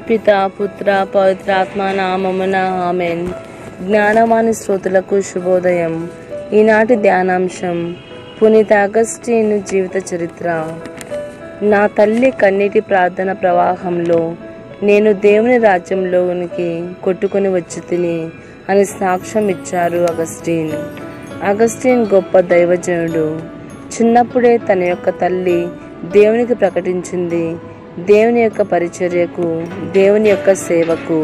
పితా పుత్ర పవిత్రాత్మ నామమున ఆమెన్. జ్ఞానవాణి శ్రోతలకు శుభోదయం. ఈనాటి ధ్యానాంశం పునీత అగస్టిన్ జీవిత చరిత్ర. నా తల్లి కన్నీటి ప్రార్థన ప్రవాహంలో నేను దేవుని రాజ్యంలోనికి కొట్టుకొని వచ్చి తిని అని సాక్ష్యం ఇచ్చారు అగస్టిన్. అగస్టిన్ గొప్ప దైవజనుడు. చిన్నప్పుడే తన యొక్క తల్లి దేవునికి ప్రకటించింది, దేవుని యొక్క పరిచర్యకు, దేవుని యొక్క సేవకు.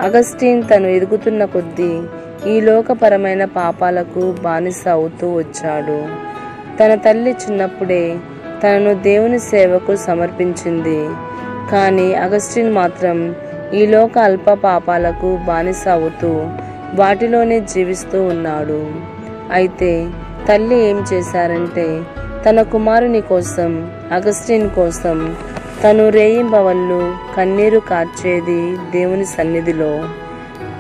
అగస్టిన్ తను ఎదుగుతున్న కొద్దీ ఈ లోకపరమైన పాపాలకు బానిస అవుతూ వచ్చాడు. తన తల్లి చిన్నప్పుడే తనను దేవుని సేవకు సమర్పించింది. కానీ అగస్టిన్ మాత్రం ఈ లోక అల్ప పాపాలకు బానిస అవుతూ వాటిలోనే జీవిస్తూ ఉన్నాడు. అయితే తల్లి ఏం చేశారంటే, తన కుమారుని కోసం, అగస్టిన్ కోసం తను రేయింబవళ్ళు కన్నీరు కార్చేది దేవుని సన్నిధిలో.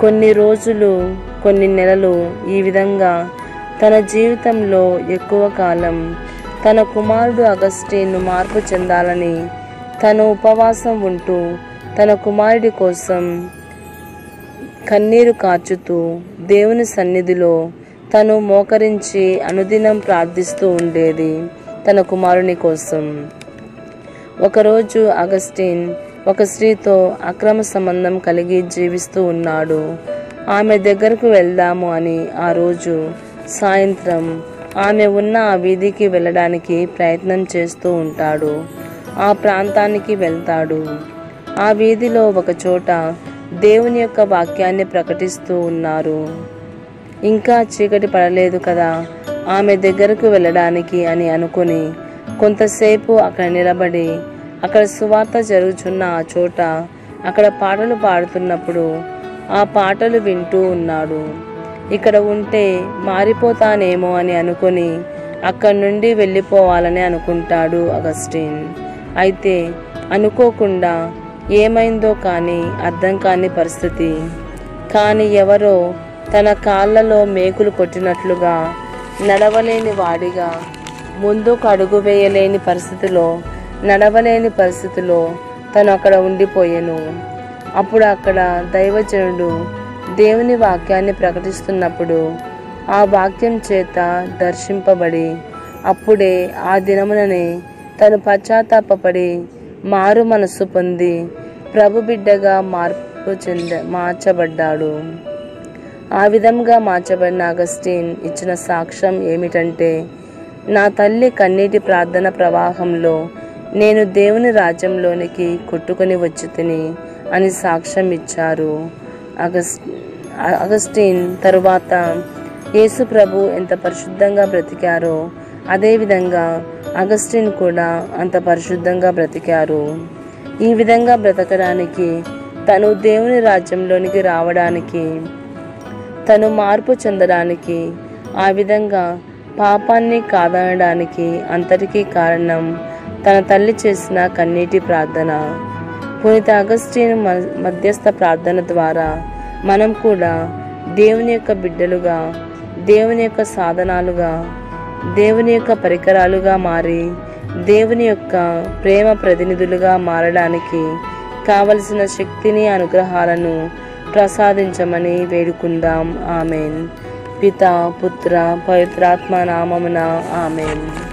కొన్ని రోజులు, కొన్ని నెలలు ఈ విధంగా తన జీవితంలో ఎక్కువ కాలం తన కుమారుడు అగస్టిన్ మార్పు చెందాలని తను ఉపవాసం ఉంటూ తన కుమారుడి కోసం కన్నీరు కార్చుతూ దేవుని సన్నిధిలో తను మోకరించి అనుదినం ప్రార్థిస్తూ ఉండేది తన కుమారుని కోసం. ఒకరోజు అగస్టిన్ ఒక స్త్రీతో అక్రమ సంబంధం కలిగి జీవిస్తూ ఉన్నాడు. ఆమె దగ్గరకు వెళ్దాము అని ఆ రోజు సాయంత్రం ఆమె ఉన్న ఆ వీధికి వెళ్ళడానికి ప్రయత్నం చేస్తూ ఉంటాడు. ఆ ప్రాంతానికి వెళ్తాడు. ఆ వీధిలో ఒక చోట దేవుని యొక్క వాక్యాన్ని ప్రకటిస్తూ ఉన్నారు. ఇంకా చీకటి పడలేదు కదా ఆమె దగ్గరకు వెళ్ళడానికి అని అనుకుని కొంతసేపు అక్కడ నిలబడి అక్కడ సువార్త జరుగుతున్న ఆ చోట అక్కడ పాటలు పాడుతున్నప్పుడు ఆ పాటలు వింటూ ఉన్నాడు. ఇక్కడ ఉంటే మారిపోతానేమో అని అనుకుని అక్కడి నుండి వెళ్ళిపోవాలని అనుకుంటాడు అగస్టిన్. అయితే అనుకోకుండా ఏమైందో కానీ అర్థం కాని పరిస్థితి. కానీ ఎవరో తన కాళ్ళలో మేకులు కొట్టినట్లుగా నడవలేని వాడిగా, ముందుకు అడుగు వేయలేని పరిస్థితిలో, నడవలేని పరిస్థితిలో తను అక్కడ ఉండిపోయెను. అప్పుడు అక్కడ దైవజనుడు దేవుని వాక్యాన్ని ప్రకటిస్తున్నప్పుడు ఆ వాక్యం చేత దర్శింపబడి అప్పుడే ఆ దినముననే తను పశ్చాత్తాపపడి మారు మనస్సు పొంది ప్రభు బిడ్డగా మార్చబడ్డాడు. ఆ విధంగా మార్చబడిన అగస్టిన్ ఇచ్చిన సాక్ష్యం ఏమిటంటే, నా తల్లి కన్నీటి ప్రార్థన ప్రవాహంలో నేను దేవుని రాజ్యంలోనికి కొట్టుకొని వచ్చి తిని అని సాక్ష్యం ఇచ్చారు. అగస్టిన్ తరువాత యేసు ప్రభు ఎంత పరిశుద్ధంగా బ్రతికారో అదేవిధంగా అగస్టిన్ కూడా అంత పరిశుద్ధంగా బ్రతికారు. ఈ విధంగా బ్రతకడానికి, తను దేవుని రాజ్యంలోనికి రావడానికి, తను మార్పు చెందడానికి, ఆ విధంగా పాపాన్ని కాదనడానికి అంతటికీ కారణం తన తల్లి చేసిన కన్నీటి ప్రార్థన. పునీత అగస్టిన్ మధ్యస్థ ప్రార్థన ద్వారా మనం కూడా దేవుని యొక్క బిడ్డలుగా, దేవుని యొక్క సాధనాలుగా, దేవుని యొక్క పరికరాలుగా మారి దేవుని యొక్క ప్రేమ ప్రతినిధులుగా మారడానికి కావలసిన శక్తిని, అనుగ్రహాలను ప్రసాదించమని వేడుకుందాం. ఆమెన్. పితా పుత్ర పవిత్రాత్మ నామమున ఆమెన్.